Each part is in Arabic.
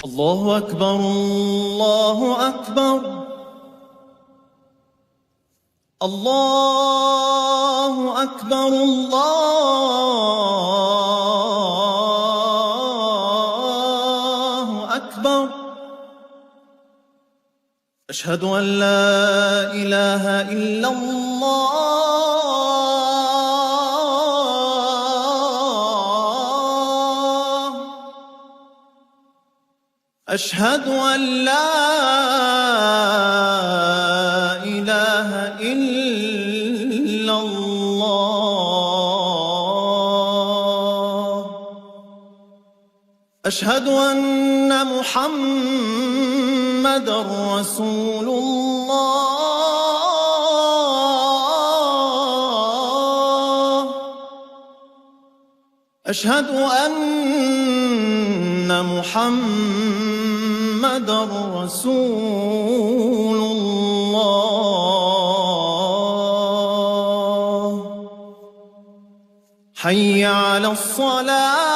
الله أكبر الله أكبر الله أكبر الله أكبر أشهد أن لا إله إلا الله أشهد أن لا إله إلا الله أشهد أن محمدًا رسول الله أشهد أن محمدًا رسول الله حي على الصلاة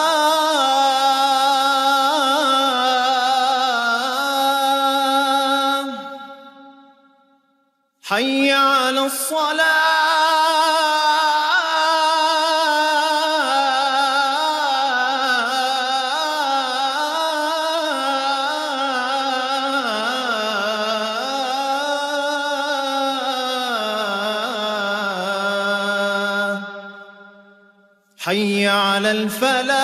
حي على الصلاة حي على الفلاح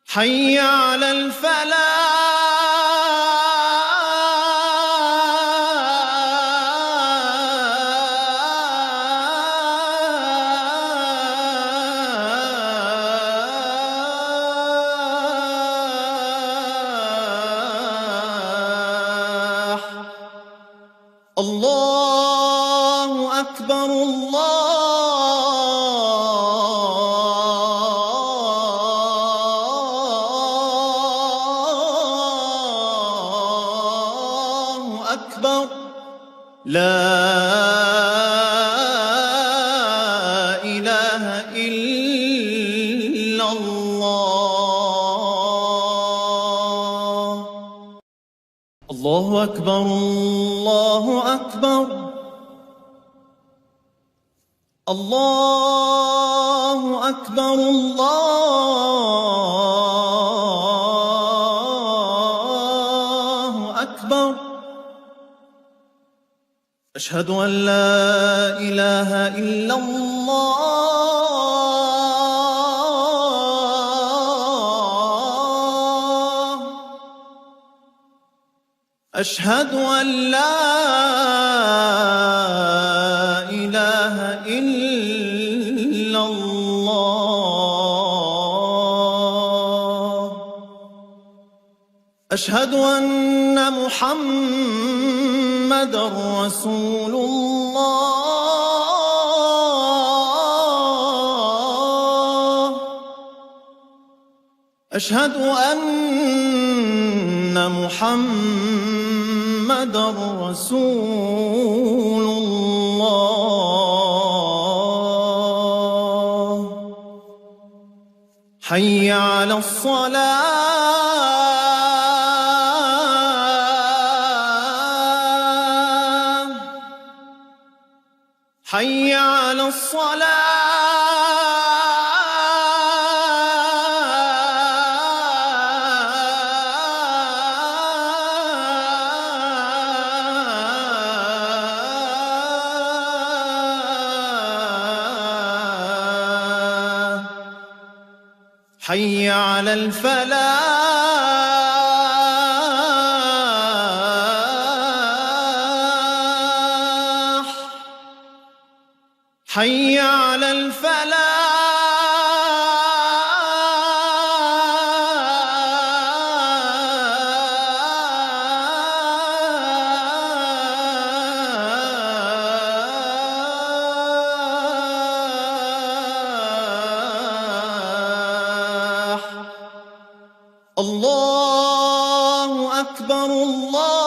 حي على الفلاح الله أكبر الله أكبر لا إله إلا الله الله أكبر الله أكبر الله أكبر الله أكبر أشهد أن لا إله إلا الله أشهد أن لا إله إلا الله أشهد أن محمدًا رسول الله أشهد أن محمدًا رسول الله حي على الصلاة حي على الصلاة حي على الفلاح حي على الفلاح الله أكبر الله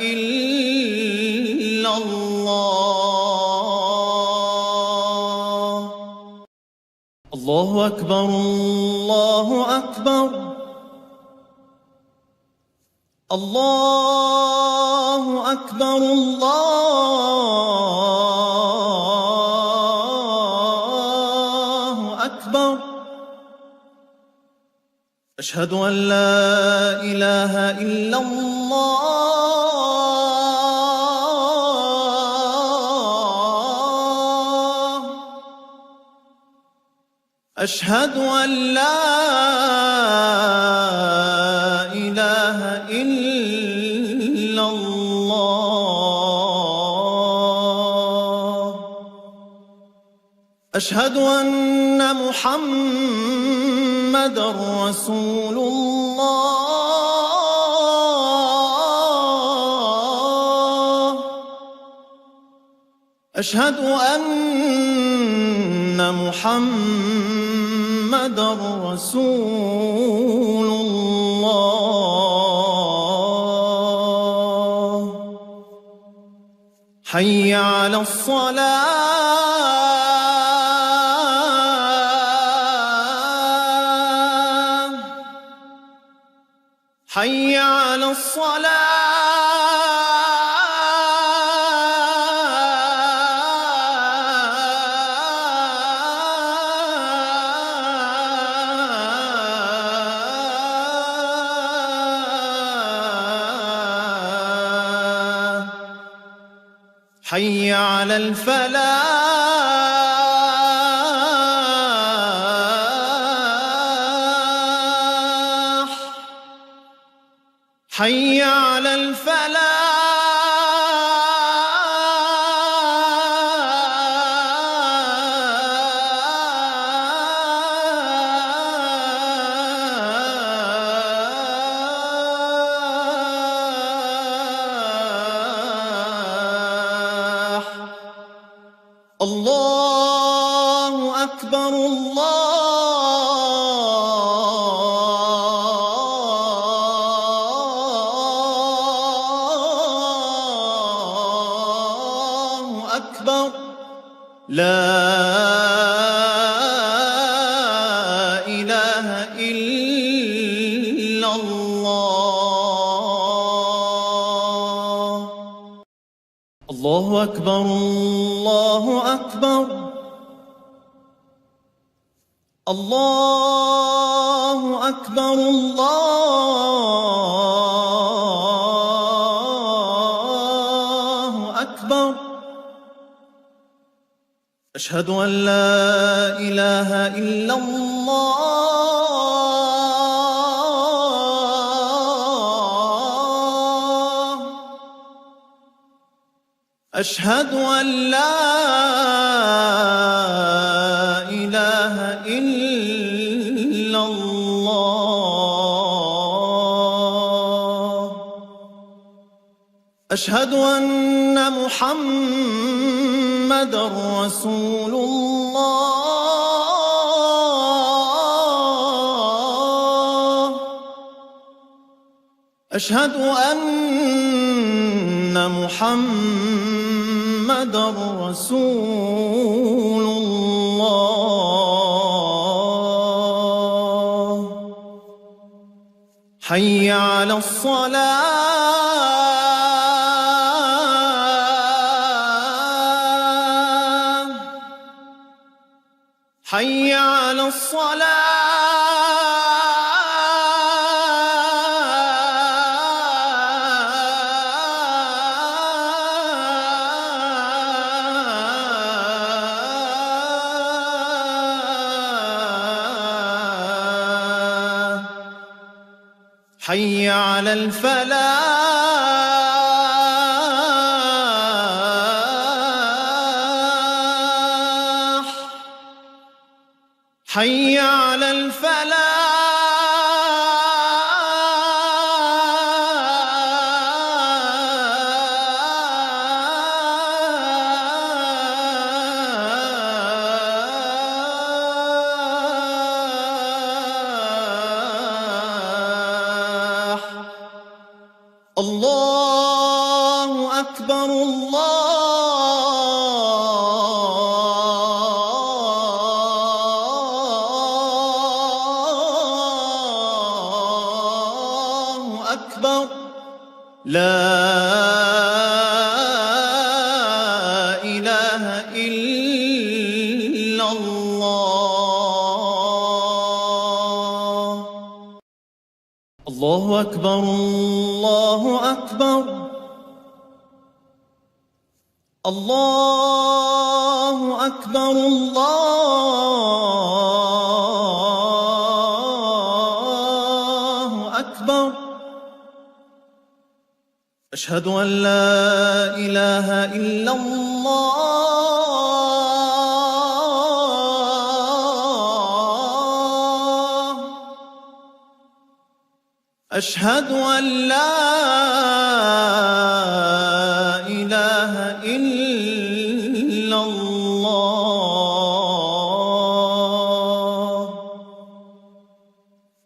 إلا الله. الله أكبر الله أكبر. الله أكبر الله أكبر. أشهد أن لا إله إلا الله. أشهد أن لا إله إلا الله. أشهد أن محمدًا رسول الله. أشهد أن محمدًا رسول الله. حي على الصلاة. حي على الصلاة. حي على الفلاح. حي على الفلاح. الله أكبر الله أكبر. لا إله إلا الله. الله أكبر الله أكبر. الله أكبر الله أكبر. أشهد أن لا إله إلا الله. أشهد أن لا إله إلا الله. أشهد أن محمدًا رسول الله. أشهد أن محمدًا رسول الله. حي على الصلاة. حي على الصلاة. حي على الفلاح. حي على الفلاح. الله أكبر الله أكبر لا إله إلا الله. الله أكبر الله أكبر الله أكبر الله أكبر. أشهد أن لا إله إلا الله. أشهد أن لا إله إلا الله.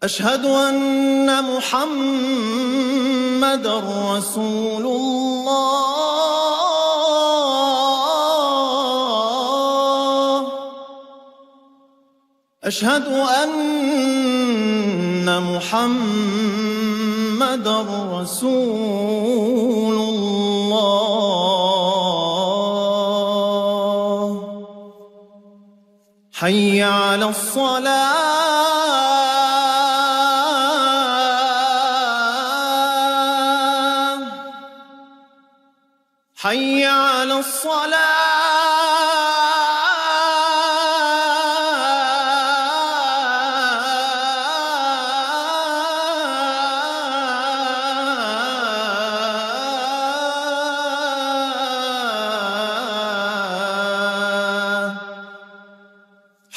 أشهد أن محمدًا رسول الله. أشهد أن محمدًا رسول الله. حي على الصلاة حي على الصلاة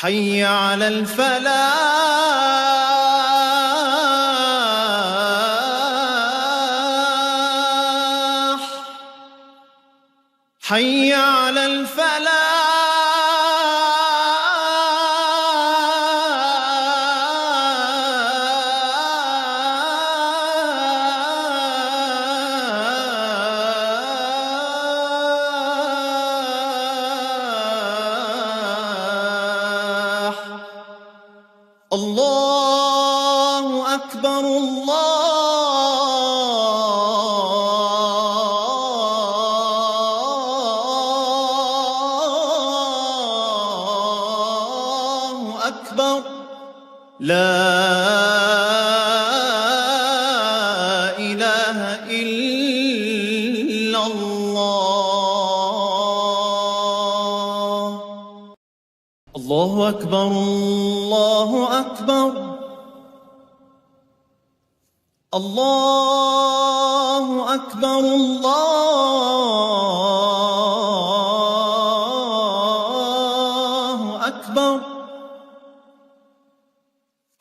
حي على الفلاح حي على الفلاح. الله أكبر الله أكبر لا إله إلا الله. الله أكبر الله أكبر الله أكبر الله أكبر.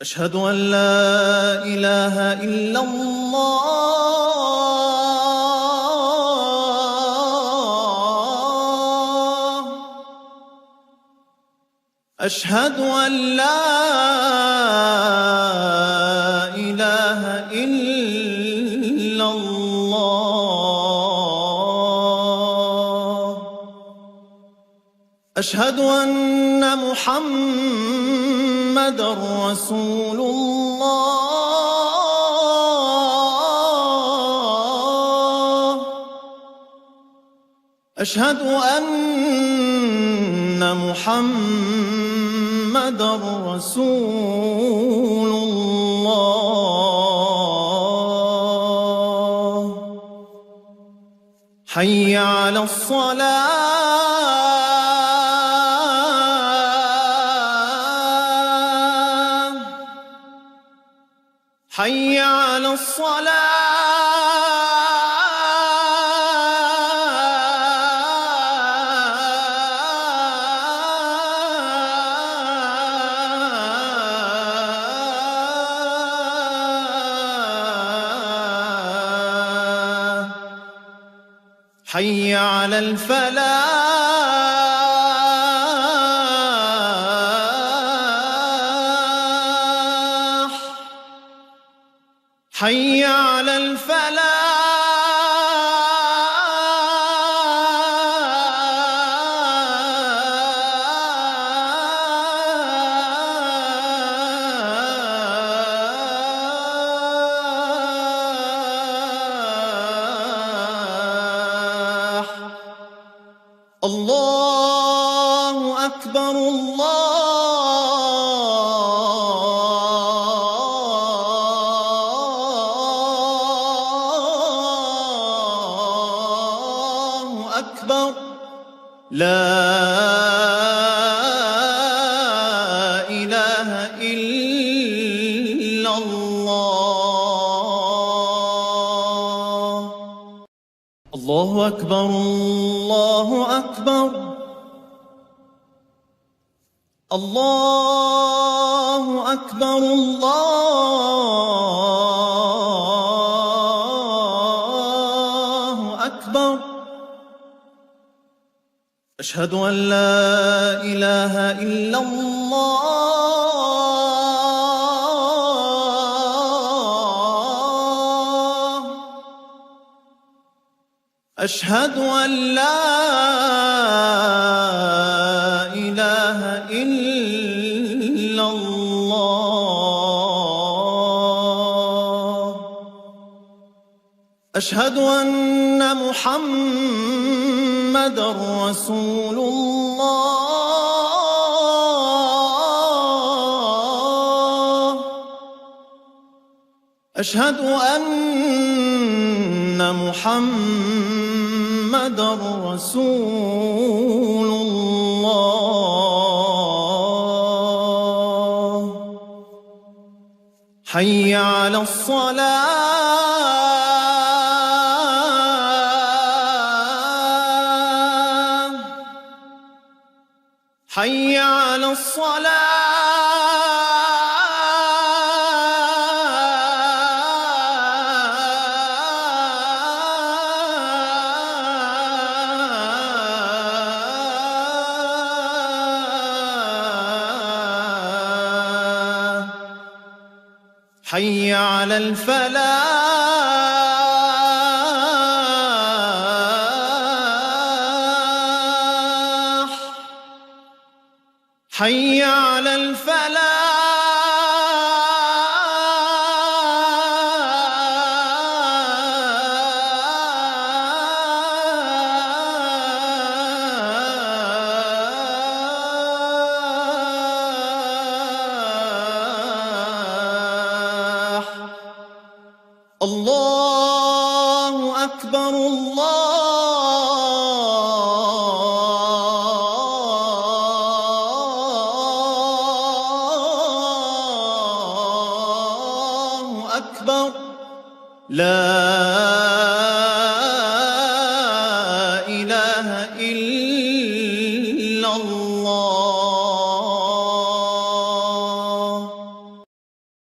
أشهد أن لا إله إلا الله. أشهد أن لا إله إلا الله. أشهد أن محمدًا رسول الله. أشهد أن محمدًا رسول الله. حي على الصلاة حي على الصلاة حي على الفلاح حي على الفلاح. الله أكبر الله أكبر لا إله إلا الله. الله أكبر الله أكبر الله أكبر الله أكبر. أشهد أن لا إله إلا الله. أشهد أن لا إله إلا الله. أشهد أن محمدًا رسول الله. أشهد أن محمدًا رسول الله. حي على الصلاة حي على الصلاة حي على الفلاح حي على الفلاح. الله أكبر الله أكبر لا